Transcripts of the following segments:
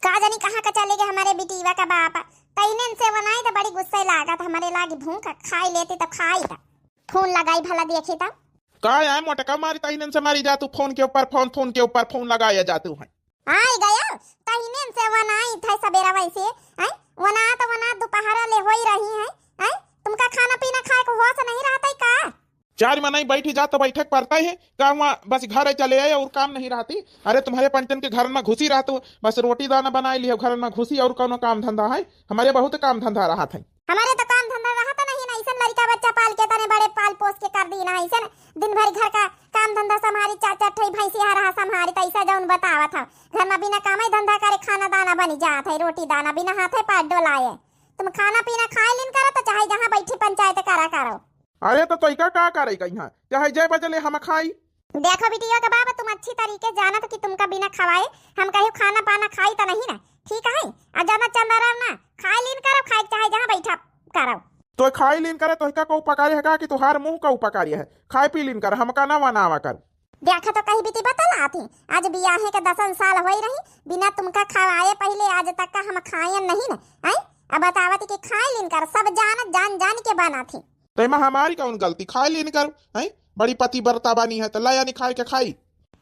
का जानी कहाँ का चले गए हमारे बिटीवा का बाप। तैने से बनाई तो बड़ी गुस्सा लागत हमारे लागी भूख खाई लेती तो खाई था फोन लगाई भला देखी था का है मोटका मारी तहीने से मारी जातू फोन के ऊपर फोन लगाया जातू है। आई गया तहीने से वनाई था सवेरा वैसे आई वना दोपहर ले हो ही रही है आई तुमका खाना पीना खाए को होश नहीं रहता है का। चार मनाई बैठी जा तो बैठक पड़ता है का वहाँ बस घर चले आए और काम नहीं रहती। अरे तुम्हारे पंचन के घर में घुसी रहा तो बस रोटी दाना बना लिया घर में घुसी और कौन काम धंधा है। हमारे बहुत काम धंधा रहा था। हमारे तो काम धंधा रहा था नहीं ना ऐसा लड़का बच्चा पाल के तने बड़े पाल पोस के कर दी ना ऐसा दिन भर घर का काम धंधा संभारी चार चार ठई भैंसी रहा संभारी तैसा जौन बतावा था घर में बिना काम धंधा करे खाना दाना बनी जात है रोटी दाना बिना हाथे पाट डोलाए तुम खाना पीना खाए लिन करो तो चाहे जहाँ बैठी पंचायत करा करो। अरे तो तोइका का करेगा यहाँ चाहे जय बजले हम खाई। देखो बिटिया का बाबा तुम अच्छी तरीके जानत कि तुमका बिना खवाए हम कहीं खाना पाना खाई तो नहीं ना ठीक है आ ज्यादा चंदा रहो ना खाए लीन करो खाए चाहे जहाँ बैठा करो तो खाई लीन करे तो का उपकारी है का कि तुहार मुंह का उपकारी है खाए पी लीन कर हमका ना वनावा कर। देखा तो कहीं बिटी बता थी आज बियाहे के 10 साल हो रही बिना तुमका खवाए पहले आज तक का हम खाए नहीं ना आई अब बतावत कि खाए लीन कर सब जान के बना थी तो हमारी कौन गलती खाए लीन कर है बड़ी पति बरता बानी है तो लया नहीं खाए के खाई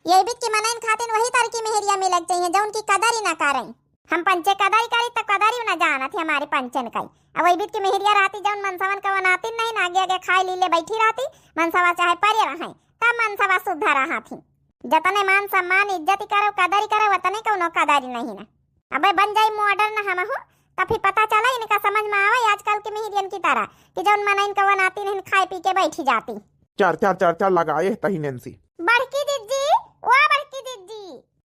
ये बीच की मनाइन खातिन वही तरह की मेहरिया में लग चाहिए जो उनकी कदर ही ना करें हम पंचे कदर करी तो कदर ही ना जाना थी हमारे पंचन का अब वही बीच की मेहरिया रहती जौन मनसवन का बनाती नहीं ना आगे आगे खाई लीले बैठी रहती मनसवा चाहे परे रहे तब मनसवा शुद्ध रहा थी जतने मान सम्मान इज्जत करो कदर करो वतने कौनो कदर नहीं ना अब बन जाये मॉडर्न हम हो तब फिर पता चला इनका समझ में आवा आजकल के मेहरियन की तरह कि जौन मनाइन का बनाती नहीं खाए पी के बैठी जाती चार लगाए तही नैन्सी बड़की दीदी ओ बड़की दीदी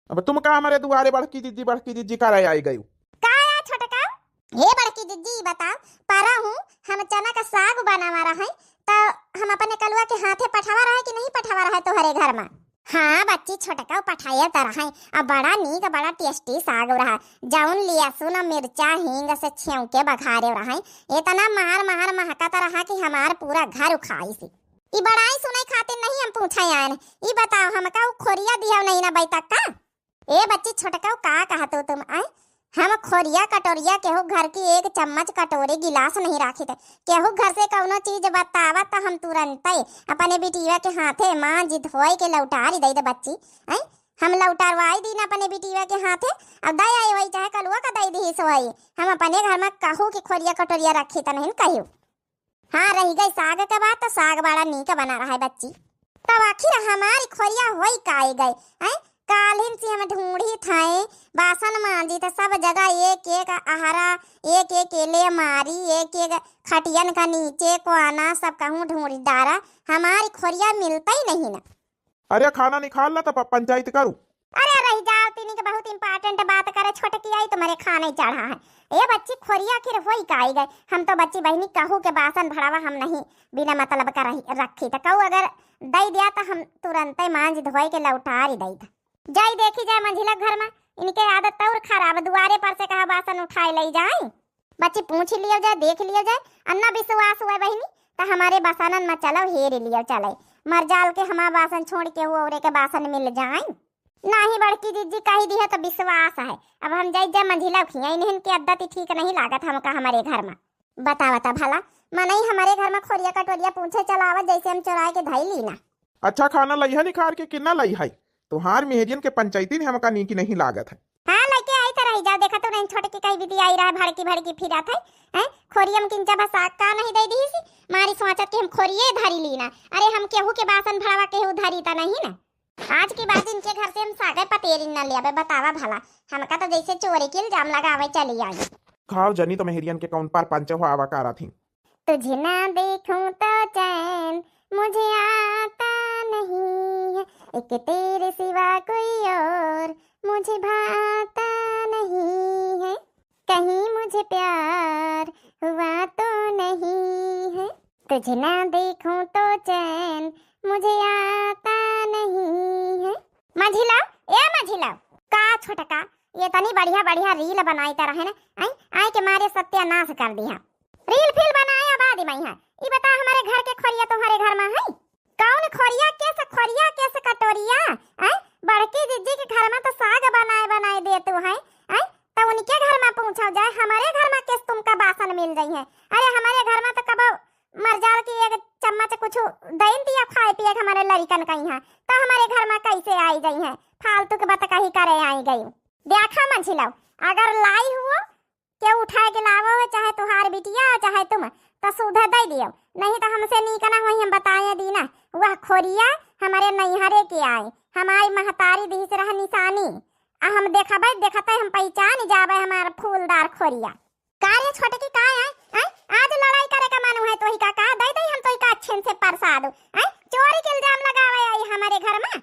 अब तुम का हमारे दुआरे बड़की दीदी का आई गई का या छोटका हे बड़की दीदी बताओ पारा हूँ हम चना का साग बनावा रहा है तो हम अपने कलुआ के हाथे पठावा रहा है कि नहीं पठावा रहा है तुम्हारे घर में। हाँ बच्ची छोटका पठाया तरह है अब बड़ा नीक बड़ा टेस्टी साग रहा जाउन लिया सुन मिर्चा हींग से छेव के बघारे रहा है इतना मार महकता रहा कि हमार पूरा घर उखाई सी ई बड़ाई सुनाई खातिर नहीं हम पूछा यार ई बताओ हमका खोरिया दिया नहीं ना बैठक का ए बच्ची छोटका का कहतो तुम आए हम खोरिया कटोरिया केहू घर की एक चम्मच कटोरी गिलास नहीं राखी थे केहू घर से कौनो चीज बतावा तो हम तुरंत अपने बिटिया के हाथे माँ जी धोई के लौटारी दे दे बच्ची आई हम लौटारवाई दी ना अपने बिटिया के हाथे अब दई आई वही चाहे कलुआ का दई दी सोई हम अपने घर में कहू की खोरिया कटोरिया रखी तो नहीं कहू। हाँ रही गई साग के बात तो साग बड़ा नीक बना रहा है बच्ची तब आखिर हमारी खोरिया होई काई गई है कालिन से हम ढूंढी थाए बासन मांजी तो सब जगह एक एक आहारा एक केले मारी एक खटियन का नीचे को आना सब कहूँ ढूंढी डारा हमारी खोरिया मिलता ही नहीं ना। अरे खाना नहीं खा ला तो पंचायत करूँ। अरे रह जाओ तीनी के बहुत इंपॉर्टेंट बात करे छोटकी आई तुम्हारे खाने चढ़ा है ये बच्ची खोरिया आखिर होई काई गए हम तो बच्ची बहनी कहू के बासन भरावा हम नहीं बिना मतलब का रखी तो कहू अगर दई दिया तो हम तुरंत मांझ धोई के लौटार ही दई जाई देखी जाए मंझिला घर में इनके आदत और खराब दुआरे पर से कहा बासन उठाए ले जाए बच्ची पूछ लियो जाए देख लियो जाए अन्ना विश्वास हुआ बहनी तो हमारे बासनन में चलो हेर लियो चले मर जाल के हमारा बासन छोड़ के वो औरे के बासन मिल जाए नहीं बड़की दीदी कही दी है तो विश्वास है अब हम जाई जा मंझिला खिया इन्हें की आदत ठीक नहीं लागत हमका हमारे घर में बता भला मनई हमारे घर में खोरिया कटोरिया पूछे चलावा जैसे हम चुराए के धई ली ना। अच्छा खाना लई है निखार के कितना लई है तुहार मेहरियन के पंचायती ने हमका नीकी नहीं लागत है। हाँ लेके आई तो रही जाओ देखा तो नहीं छोटे की कई विधि आई रहा भड़की फिरा था हैं खोरियम किंचा बस साग का नहीं दे दी सी मारी सोचत कि हम खोरिये धरी लीना अरे हम केहू के बासन भरावा केहू धरी ता नहीं ना आज की बात इनके घर से हम सागे पतेरी न लिया बतावा भला हमका तो जैसे चोरी के इल्जाम लगावे चली आई खाओ जनी तो मेहरियन के कौन पार पंच हो आवा कारा थी तुझे ना देखूं तो चैन मुझे आता नहीं है एक तेरे सिवा कोई और मुझे भाता नहीं है कहीं मुझे प्यार हुआ तो नहीं है तुझे ना देखूं तो चैन मुझे आता नहीं है। माझिला का छोटका ये तनी बढ़िया रील बनाई तरह है ना आई के मारे सत्यानाश कर दिया रील फिल बनाया बाद में है ई बता हमारे घर के खोरिया तुम्हारे घर में है कौन खोरिया कैसे कटोरिया आई बड़की दीदी के घर में तो साग बनाए दे तू है आई तो पूछा जाए हमारे घर में किस तुमका बासन मिल गई है। अरे हमारे घर में तो कब मर जाल की एक चम्मच कुछ दही दिया खाए पिए हमारे लड़कन का यहाँ, तो हमारे घर में कैसे आई गई है। फालतू के बात कहीं करे आई गई। देखा मंझिला अगर लाई हुआ के उठा के लावो हो, चाहे तुहार बिटिया चाहे तुम, तो सुधा दे दियो, नहीं तो हमसे निकना वही हम बताए दी ना। वह खोरिया हमारे नैहरे के आए, हमारी महतारी दी से रह निशानी हम देखबे देखते हम पहचान जाबे हमारा फूलदार खोरिया। कार्य छोटे की का है आज लड़ाई करे का मानू है तो ही का दे दे हम तो ही का अच्छे से प्रसाद चोरी के इल्जाम लगावे आई हमारे घर में।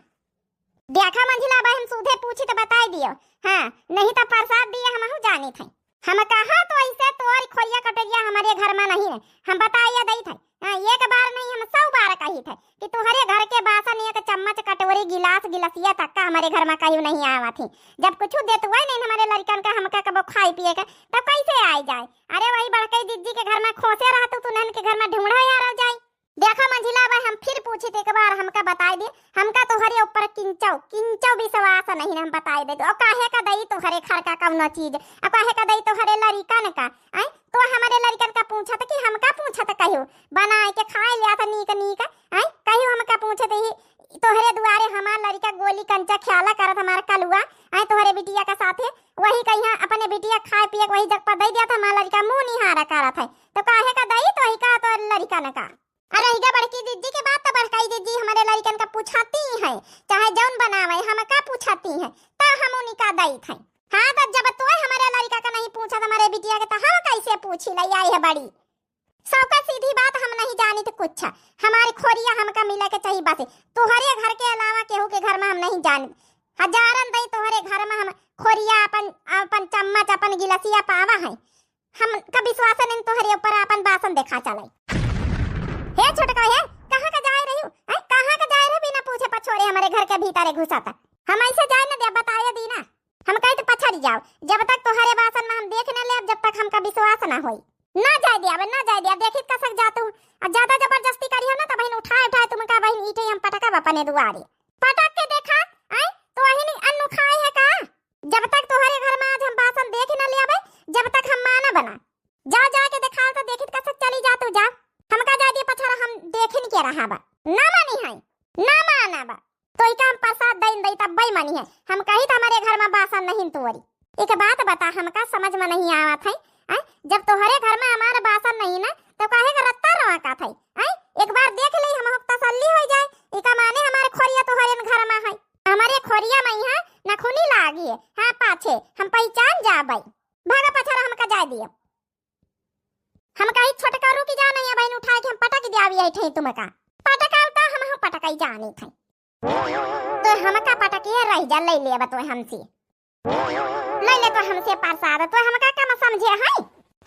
देखा मंझिला भाई हम सीधे पूछी तो बता दियो, हां नहीं तो प्रसाद दिए हम जानी थे। हम कहा तो ऐसे तोरी खोरिया कटरिया हमारे घर में नहीं है, हम बताइए दई थे। एक बार नहीं हम 100 बार कही थे कि तुम्हारे घर के बासन एक चम्मच कटोरी गिलास गिलासिया तक का हमारे घर में कहीं नहीं आवा थी। जब कुछ देते हुए नहीं हमारे लड़कन का हमका कब खाई पिए का तब कैसे आ जाए। अरे वही बड़कई दीदी के घर में खोसे रहा तो नन के घर में ढूंढा यार जाए। देखा मंझिला भाई हम फिर पूछे थे एक बार हमका बताई दे, हमका तोहरे ऊपर किंचौ विश्वास नहीं हम बताई दे। और काहे का दई तोहरे घर का कौनो चीज, और काहे का दई तोहरे लड़कन का तो हमारे लड़कन का पूछा था कि हमका पूछा था कहियो बनाए के खाए लिया था नीक नीक कहियो हमका पूछे थे तोहरे दुआरे हमार लड़का गोली कंचा ख्याला करत हमार कलुआ तोहरे बिटिया का साथे वही कहिया अपने बिटिया खाए पिए वही जग पर दे दिया था हमार लड़का मुंह निहारा करत है। तो काहे का दई तो ही का तो लड़कन का। अरे हिगा बड़की दीदी के बात तो बड़काई दीदी हमारे लड़कन का पूछाती है, चाहे जौन बनावे हम का पूछाती है ता हम उन्हीं का दई थे। हां तो जब तो हमारे लड़का का नहीं पूछा हमारे बिटिया के तो हम कैसे पूछी लई आई है बड़ी। सबका सीधी बात हम नहीं जानी तो कुछ हमारी खोरिया हमका मिले के चाहिए बस। तोहरे घर के अलावा केहू के घर में हम नहीं जानी। हजारन दई तोहरे घर में हम खोरिया अपन चम्मच अपन गिलासिया पावा है, हम का विश्वास नहीं तोहरे ऊपर अपन बासन देखा चले। हे छोटका है कहां का जाए रही हूं कहां का जाए रही बिना पूछे पछोरे हमारे घर के भीतर घुसाता। हम ऐसे जाए ना दे बताए दी ना, हम कहीं तो पछड़ जाओ जब तक तोहरे बासन में हम देख न ले जब तक हमका विश्वास ना होई। ना जाए दिया देखित कसक जातू और ज्यादा जबरदस्ती करियो ना तो बहन उठाए तुमका बहन ईटे हम पटका अपने दुआरे पटक के देखा तो वही अन्नू खाए है का। जब तक तुम्हारे घर में आज हम बासन देख न लिया जब तक हम माना बना जा के दिखाओ तो देखित कसक चली जातू जा हमका जा दिए पछाड़ा हम देखिन के रहा बा ना मानी है ना माना बा तो इका हम प्रसाद दई दई तब बई मानी है। हम कही तो हमारे घर में बासन नहीं तोरी। एक बात बता हमका समझ में नहीं आवत है जब तोहरे घर में हमारा बासन नहीं ना तो काहे का रत्ता रवा का थई एक बार देख ले हम तसल्ली हो जाए। इका माने हमारे खोरिया तोहरे घर में है, हमारे खोरिया में है नखुनी लागी है। हां पाछे हम पहचान जाबई भागा पछाड़ा हमका जाय दियो। हम कहीं छोटका रुकी जा नहीं है बहन उठा के हम पटक दियावी है ठई तुमका पटका तो हम पटकाई जानी थई तो हमका पटकिए रह जा ले ले बतो हमसे ले ले तो हमसे प्रसाद तो हमका का समझे है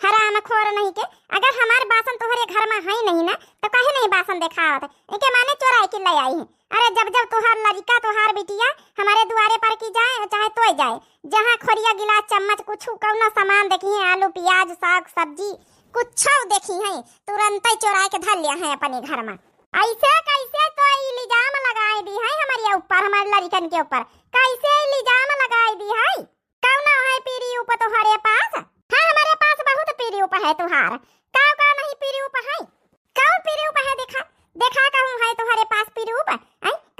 हराम खोर नहीं के। अगर हमारे बासन तोहरे घर में है नहीं ना तो काहे नहीं बासन दिखावत इनके माने चोराई के ले आई है। अरे जब तोहार लड़का तोहार बिटिया हमारे दुआरे पर की जाए चाहे तो जाए जहां खोरिया गिलास चम्मच कुछ कौनो सामान देखी है आलू प्याज साग सब्जी कुछ देखी है तुरंत ही चोरा के धर लिया है अपने घर में। ऐसे कैसे तो इल्जाम लगाई दी है हमारे ऊपर हमारे लड़कन के ऊपर कैसे इल्जाम लगाई दी है। कौन है पीरी ऊपर तुम्हारे पास है हमारे पास बहुत पीरी ऊपर है तुहार का नहीं पीरी ऊपर है कौन पीरी ऊपर है देखा कहूं है तुम्हारे पास पीरी ऊपर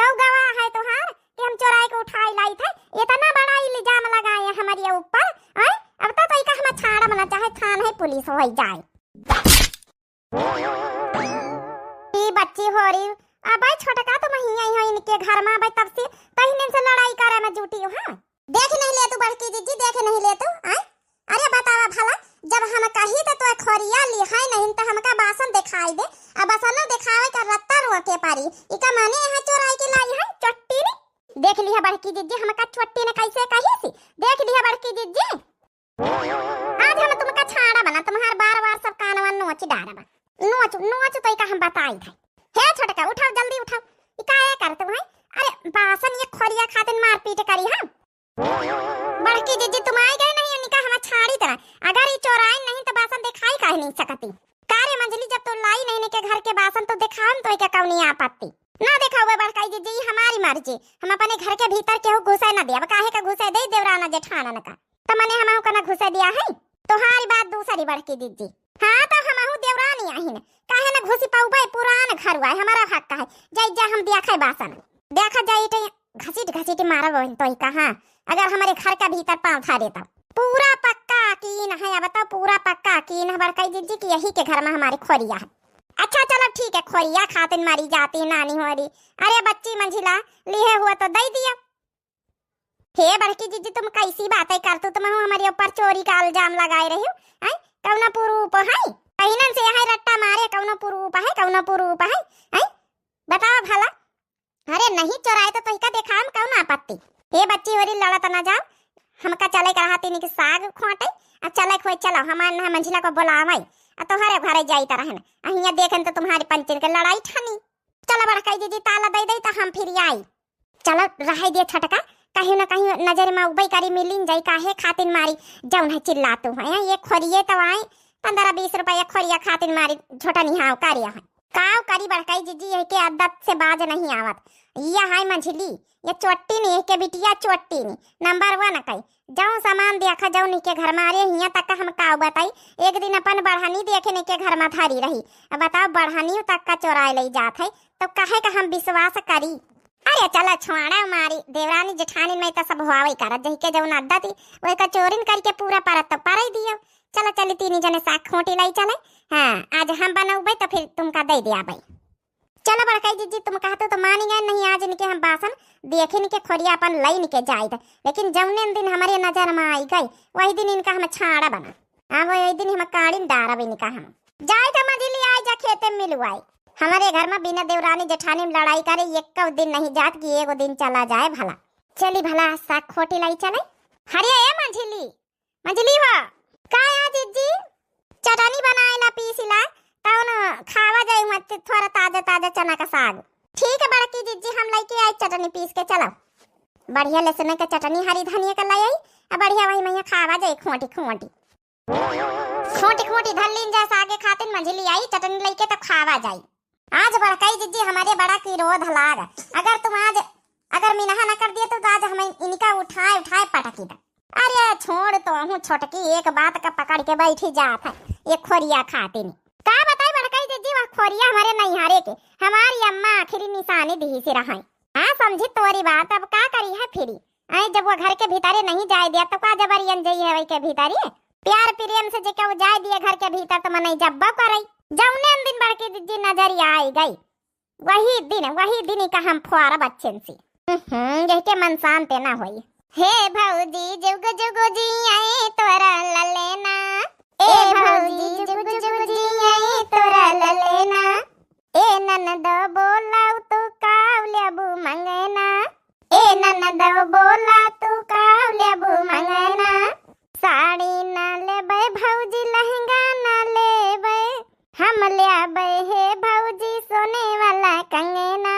कौ गवाह है तुहार कि हम चोराई के उठाई लाई थे इतना बड़ा इल्जाम लगाए हमारे ऊपर अब तो इका हम छाड़ा बना चाहे थान है पुलिस हो जाए। ई बच्ची हो रही अब भाई छोटका तो मही आई है इनके घर में भाई तब से पहले से लड़ाई करे में जुटी हो। हां देख नहीं ले तू बड़की दीदी देख नहीं ले तू अरे बतावा भला जब हम कही तो खोरिया लिहाई नहीं तो हमका बासन दिखाई दे अब बासन दिखावे का रत्ता रुआ के पारी इका माने है चोराई के लाई है चट्टी ने देख लिया बड़की दीदी हमका चट्टी ने कैसे कही सी देख लिया बड़की दीदी आज हम तुमका छाड़ा बना तुम्हार बार सब कानवा नोच डारबा नोच तो इका हम बताई थे। हे छोटका उठाओ जल्दी उठाओ इका ये करते भाई अरे बासन ये खोरिया खातिन मार पीट करी हम बड़की दीदी तुम आई गए नहीं उनका हम छाड़ी तरह अगर ये चोराई नहीं तो बासन दिखाई काहे नहीं सकती कार्य मंजली जब तो लाई नहीं के घर के बासन तो दिखाऊं तो क्या कौन नहीं आपत्ति ना दिखाओ बड़काई दीदी हमारी मर्जी हम अपने घर के भीतर केहू घुसे ना दे अब काहे का घुसे दे देवराना जेठाना का तो मने हम का ना घुसे दिया है तोहारी बात दूसरी बड़की दीदी। हाँ तो हमहू देवरानी आहिन, काहे न घुसी पाऊबे, पुरान घर हुआ है, हमारा हक का है। जाई जा हम देखै बासन, देखा जाई तो घसीट घसीट मारब तो ही कहाँ, अगर हमारे घर का भीतर पाँव था देता। पूरा पक्का कीन है, बताओ पूरा पक्का कीन है बड़काई दीदी की यही के घर में हमारे खोरिया है। अच्छा चलो ठीक है, खोरिया खातिन मारी जाती नानी हो रही। अरे बच्ची मंझिला लिए हुआ तो दे दिया। हे बड़की दीदी तुम कैसी बातें करतू, तुम हमारे ऊपर चोरी का इल्जाम लगाए रही हो। हैं कौना पुरूप है, पहिनन से है रट्टा मारे, कौना पुरूप है, कौना पुरूप है, हैं बताओ भला। अरे नहीं चोराए तो तोहिका देखा हम कौन आपत्ति। हे बच्ची होरी लड़त ना जाओ, हमका चले कहती नहीं कि साग खोटे, अब चले खोई चलो हमार ना मंझिला को बुलावे आ तोहरे घरे जाई त रहन अहिया देखन तो तुम्हारी पंचन के लड़ाई ठानी। चलो बड़काई दीदी ताला दे दे तो हम फिर आई। चलो रह दिए छटका, कहीं ना कहीं नजर में उबई करी मिलिन जाई, काहे खातिन मारी जौन है चिल्लातू है। ये खोरिए तो आए 15-20 रुपया खोरिया खातिन मारी छोटा निहाव कार्य है। काव करी बड़काई जीजी है के आदत से बाज नहीं आवत। ये हाय मंझली ये चोट्टी नहीं के बिटिया, चोट्टी नहीं नंबर 1 कई जाऊं सामान देखा जाऊं नहीं के घर में। अरे हिया तक हम काव बताई, एक दिन अपन बढ़ानी देखे नहीं के घर में थारी रही, अब बताओ बढ़ानी तक का चोराए ले जात है तो काहे का हम विश्वास करी। अरे चलो छोड़ा मारी देवरानी जेठानी में तो सब हुआई करत जही के जौन अद्दा थी वही का चोरिन करके पूरा परत तो पर ही दियो। चलो चली तीन जने साग खोटी लाई चले। हाँ आज हम बनाऊबे तो फिर तुमका दे दिया भाई। चलो बड़काई जीजी तुम कहते तो मानी गए नहीं, आज इनके हम बासन देखे नहीं के खोरिया अपन लई नहीं के जाए थे, लेकिन जौने दिन हमारे नजर में आई गई वही दिन इनका हम छाड़ा बना। हाँ वही दिन हम काड़ीन डारा भी इनका हम जाए तो मझली आई जा खेते में मिलवाई। हमारे घर में बिना देवरानी जेठानी में लड़ाई करे एक दिन नहीं जात कि एगो दिन चला जाए भला। चली भला साग खोटी लाई चले। हरिया ए मंझली मंझली हो का जीजी चटनी बनाए ला पीसिला कौन खावा जाए मत थोड़ा ताजा ताजा चना का साग। ठीक है बड़की जीजी हम लेके आई चटनी पीस के। चलो बढ़िया लहसुन का चटनी हरी धनिया का लाई आई, अब बढ़िया वही मैया खावा जाए खोटी खोटी खोटी खोटी धल्लीन जा सागे खातिन मंझली आई चटनी लेके तो खावा जाए। आज बड़काई जीजी हमारे बड़ा किरोध लाग, अगर तुम आज अगर मिनहा न कर दिए तो आज हम इनका उठाए उठाए पटकी दा। अरे छोड़ तो हूँ छोटकी एक बात का पकड़ के बैठी जात है ये खोरिया खाती नहीं। का बताई बड़काई जीजी वह खोरिया हमारे नैहारे के हमारी अम्मा आखिरी निशानी दी से रहा। हाँ समझी तोरी बात, अब का करी है फिरी आई जब वो घर के भीतरे नहीं जाए दिया तो का जबरियन जाई है वही के भीतरे प्यार प्रेम से जेके वो जाए दिया घर के भीतर तो मन जब्बा करई। जौने दिन बड़की दीदी नजरिया आई गई वही दिन का हम फुआरा बच्चन से यही के मन शांत ना होई। हे भौजी जुग जुग जी आए तोरा ललेना, ए भौजी जुग जुग जी आए तोरा ललेना, ए ननद बोलाऊ तू काव लेबू मंगना, ए ननद बोला तू काव लेबू मंगना। साड़ी ना लेबै भौजी लहंगा ना लेबै, हम ले आबै हे भौजी सोने वाला कंगना,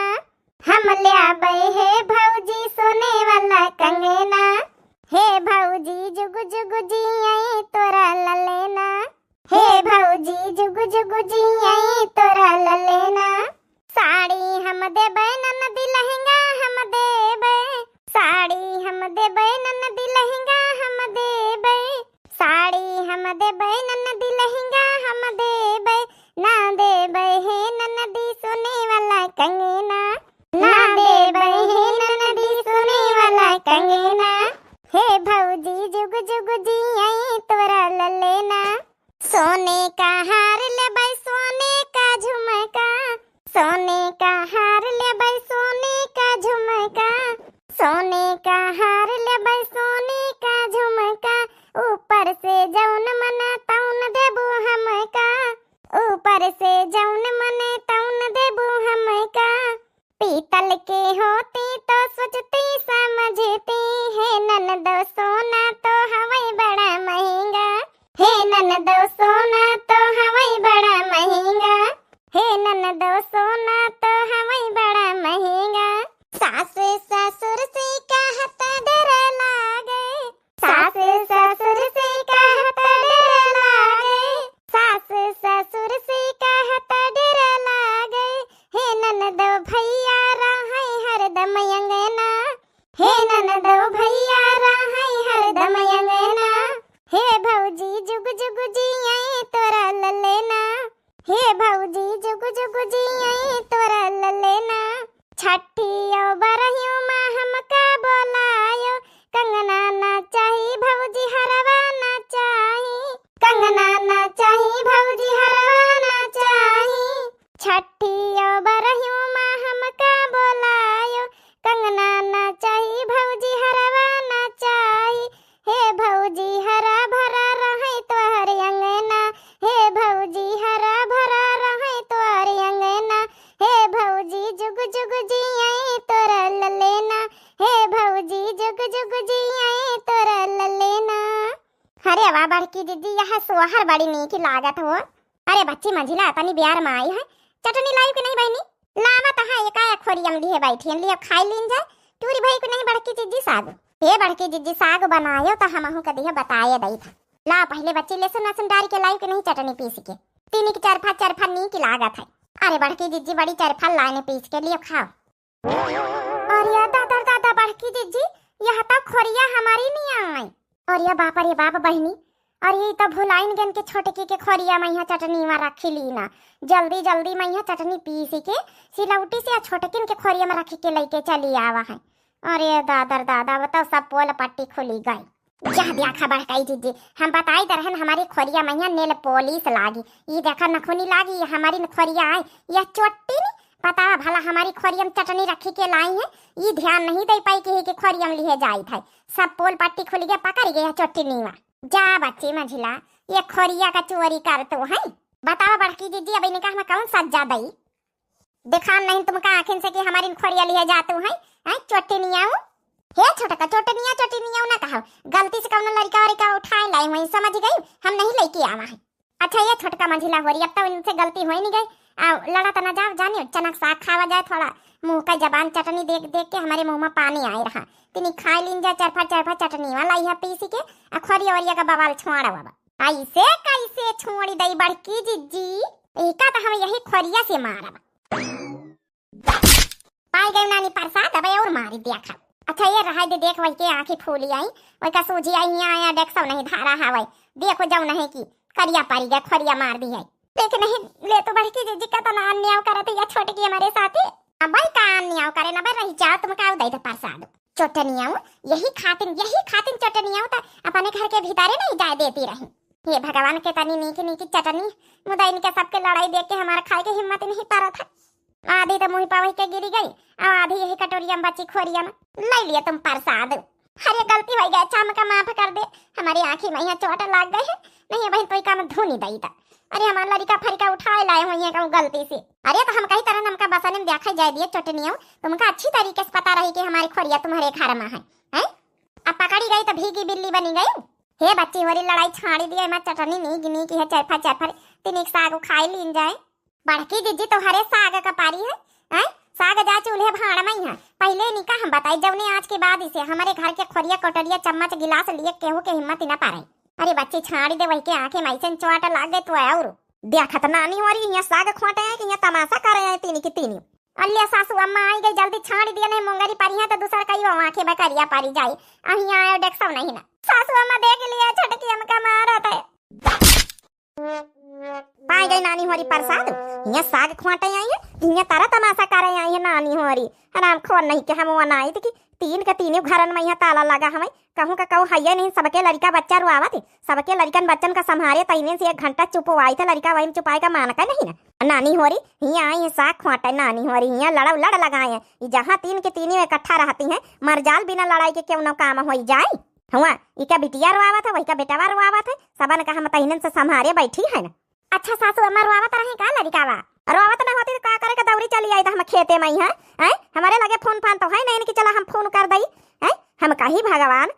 हम ले आबै हे भौजी सोने वाला कंगना। हे भौजी जुग जुग जी आई तोरा ललेना, हे भौजी जुग जुग जी आई तोरा ललेना। साड़ी हम देबै ननदी लहंगा हम देबै, साड़ी हम देबै ननदी लहंगा हम देबै, साड़ी हम देबै ननदी लहंगा हम देबै, ना देबै हे ननदी सोने वाला कंगना, ना देबै हे ननदी सोने वाला कंगना। हे भौजी जुग जुग जी आई तोरा ललेना। सोने का हार लेबै सोने का झुमका, सोने का हार लेबै सोने का झुमका, सोने का हार लेबै सोने का झुमका। ऊपर से जौन मन तौन देबू हमका, ऊपर से जौन मन तौन देबू हमका। पीतल के होती तो सोचती समझती, है ननद सोना तो हवई बड़ा महंगा, हे ननद सोना तो हवई बड़ा महंगा, हे ननद सोना तो हवई बड़ा महंगा। सास ससुर से कहत डर लागे, सास ससुर से कहत डर लागे, सास ससुर से कहत डर लागे। हे ननद भैया रहै हरदम अंगना, हे ननद भैया रहै हरदम अंगना। हे भौजी जुग जुग जिए तोरा ललेना, हे भौजी जुग जुग जिए तोरा ललेना। छठी ओ बरहियो माँ हमका बोलायो, कंगना ना चाही भौजी हरवा ना चाही, कंगना ना चाही भौजी हरवा ना चाही। छठी ओ बरहियो माँ हमका बोलायो, कंगना ना चाही भौजी हरवा ना चाही। हे भौजी हरा भरा रहे तोहर अंगना, हे भौजी हरा भरा रहे तोहर अंगना। हे भौजी जुग जुग जिए तोरा ललेना, हे भौजी जुग जुग जिए तोरा ललेना। अरे वाह बड़की दीदी, यह सोहर बड़ी नीक लागत हो। अरे बच्ची मंझिला तनी ब्यार में आई है, चटनी लाई कि नहीं बहनी? लावत है एका खोरियम लिए बैठी लिए खाई लीन जाए। टूरी भाई को नहीं बड़की दीदी साग, हे बड़की दीदी साग बनायो तो हमहू कदी बताए दई था। ला पहले बच्ची लहसुन लहसुन डाल के लाई कि नहीं चटनी पीस के, तीन की चरफा चरफा नीक लागत है। अरे बड़की दीदी बड़ी चरफा लाने पीस के लिए खाओ। अरे दादा दादा बड़की दीदी, यह तो खोरिया हमारी नहीं आई। अरे बाप रे बाप बहनी, अरे तो भुलाइन गन के छोटकी के खोरिया में चटनी में रखी ली ना। जल्दी जल्दी में चटनी पीस के सिलौटी से छोटकिन के खोरिया में रख के लेके चली आवा है। अरे दादर दादा बताओ, सब पोल पट्टी खुली गई। जा दिया खबर कही दीदी, हम बताई दरहन हमारी खोरिया मैया नेल पोलिस लागी। ये देखा नखुनी लागी, हमारी खोरिया आई यह चोटी नहीं पता भला हमारी खोरिया में चटनी रखी के लाई है। ये ध्यान नहीं दे पाई कि खोरिया में लिए जाई था। सब पोल पट्टी खुल गया, पकड़ गया चोटी नीवा। जा बच्ची मंझिला, ये खोरिया का चोरी कर तो है। बताओ बड़की दीदी, अब इनका हमें कौन सज्जा दई? दिखा नहीं तुमका आखिर से कि हमारी खोरिया लिए जातू है। चोटी नहीं आऊ, हे छोटका चोटी नहीं आऊ ना कहो। गलती से कौन लड़का वड़का उठाए लाई वही समझ गई, हम नहीं लेके आवा है। अच्छा ये छोटका मंझिला हो रही, अब तो इनसे गलती हो ही नहीं गई। लड़ा तो ना जाओ, जानियो चनक साग खावा जाए। थोड़ा मुंह का जबान चटनी देख देख के हमारे मुंह में पानी आए रहा। तिनी खाई लीन जा चरफा चरफा चटनी वाला यह पीस के खोरिया वरिया का बवाल छोड़ा बाबा। ऐसे कैसे छोड़ी दई बड़की जीजी, एका तो हम यही खोरिया से मारा पाई गई नानी प्रसाद अब और मारी दिया खा। अच्छा ये रहा दे देख वही के आंखें फूली आई, वही का सूझी आई यहाँ आया डेक्सो नहीं धारा हवाई। देखो जाऊ नहीं की करिया पारी गया, खोरिया मार दी है। देख नहीं ले तो बड़की जीजी का तो ना अन्याय करत या छोटकी हमारे साथी। अब भाई का अन्याय करे ना भाई, रही जाओ तुम का दई तो प्रसाद चटनिया यही खातिन चटनिया तो अपने घर के भीतर नहीं जाए देती रही। ये भगवान के तनी नीकी नीकी चटनी मुदा इनके सबके लड़ाई देख के हमारा खाए के हिम्मत नहीं पारा था। आधी तो मुँह पावही के गिरी गई और आधी यही कटोरिया में बची खोरिया में। ले लिया तुम प्रसाद। अरे गलती हो गया, चाम का माफ कर दे। हमारी आँखी में यहाँ चोट लग गए है, नहीं बहन तो काम धोनी दई था। अरे हमारा लड़का फरिका उठाए लाए हुई है कहूँ गलती से। अरे तो हम कही तरह नमका बसने में देखा जाए दिए चटनिया, तुमका अच्छी तरीके से पता रही कि हमारी खोरिया तुम्हारे घर में है। अब पकड़ी गई तो भीगी बिल्ली बनी गई। हे बच्ची होरी लड़ाई छाड़ी दिया, मैं चटनी नहीं गिनी की है चरफा चरफा तीन एक साग खाई लीन जाए। बड़की दीदी तुम्हारे साग का पारी है, साग जा चूल्हे भाड़ में है। पहले निका हम बताई जवने आज के बाद इसे हमारे घर के खोरिया कटोरिया चम्मच गिलास लिए केहू के हिम्मत न पारे। अरे बच्ची छाड़ी दे वही के आंखें मैसन चोट लाग गए तो और देखत नानी हो रही यहाँ साग खोटे है कि यहाँ तमाशा कर रहे हैं तीनी की तीनी। अल्लाह सासू अम्मा आई गई, जल्दी छाड़ी दिया नहीं मोंगरी पारी है तो दूसरा कई आंखें बकरिया पारी जाए। अही आयो डेक्सो नहीं ना सासू अम्मा देख लिया छटकी हमका मारत है। पाई गई नानी होरी प्रसाद, यहाँ साग खोटे आई है, यहाँ तारा तमाशा करे आई है नानी होरी। आराम खोर नहीं के हम वहाँ आई थी कि तीन के तीनों घरन में यहाँ ताला लगा हमें कहूँ का कहूँ है नहीं। सबके लड़का बच्चा रुआवा थे, सबके लड़कन बच्चन का संभारे तईने से 1 घंटा चुप आई था। लड़का वही चुपाई का मान का नहीं ना। नानी हो रही यहाँ आई है साग खोटे, नानी हो रही यहाँ लड़ लगाए हैं। जहाँ तीन के तीनों इकट्ठा रहती हैं, मरजाल बिना लड़ाई के क्यों न काम हो जाए। हुआ इका बिटिया रुआवा था, वही का बेटावा रुआवा था। सबन का हम तईने से संभारे बैठी है ना। अच्छा सासू अम्मा रुआवा तो रहे का लड़कावा? रुआवा तो ना होती तो का करे का दौड़ी चली आई था हम खेते में है। हमारे लगे फोन फान तो है नहीं कि चला हम फोन कर दई। हम कही भगवान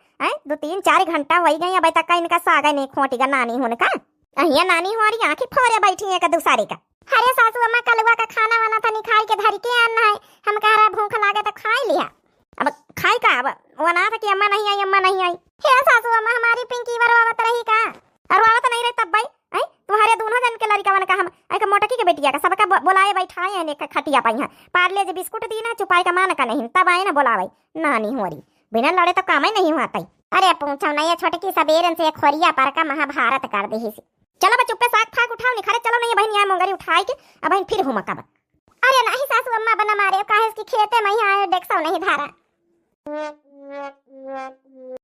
2-3-4 घंटा वही गई अभी तक का इनका साग नहीं खोटेगा नानी होने का। अहिया नानी हो रही आंखें फोरे बैठी है का दूसरे का। अरे सासू अम्मा कलवा का खाना वाना था निकाल के धर के आना है, हम कह रहा भूख लागे तो खा लिया। अब खाई का अब वो ना था कि अम्मा नहीं आई। हे सासू अम्मा हमारी पिंकी वरवावत रही का? अरवावत नहीं रही तब भाई तुम्हारे दोनों जन के लड़का वन का हम एक मोटकी के बेटिया का सबका बोलाए बैठाए ने खटिया पाई है। पार्ले जे बिस्कुट दी ना चुपाई का मान का नहीं तब आए ना बोलावे। नानी हो रही बिना लड़े तो काम ही नहीं होता। अरे पूछो नहीं छोटकी सबेरन से खोरिया पर का महाभारत कर दे ही। चलो बच्चों पे साग फाग उठाओ निखारे चलो नहीं बहन यहाँ मोंगरी उठाई के अब फिर हूँ मकाबा। अरे नहीं सासू अम्मा बना मारे काहे की खेते में यहाँ डेक्सा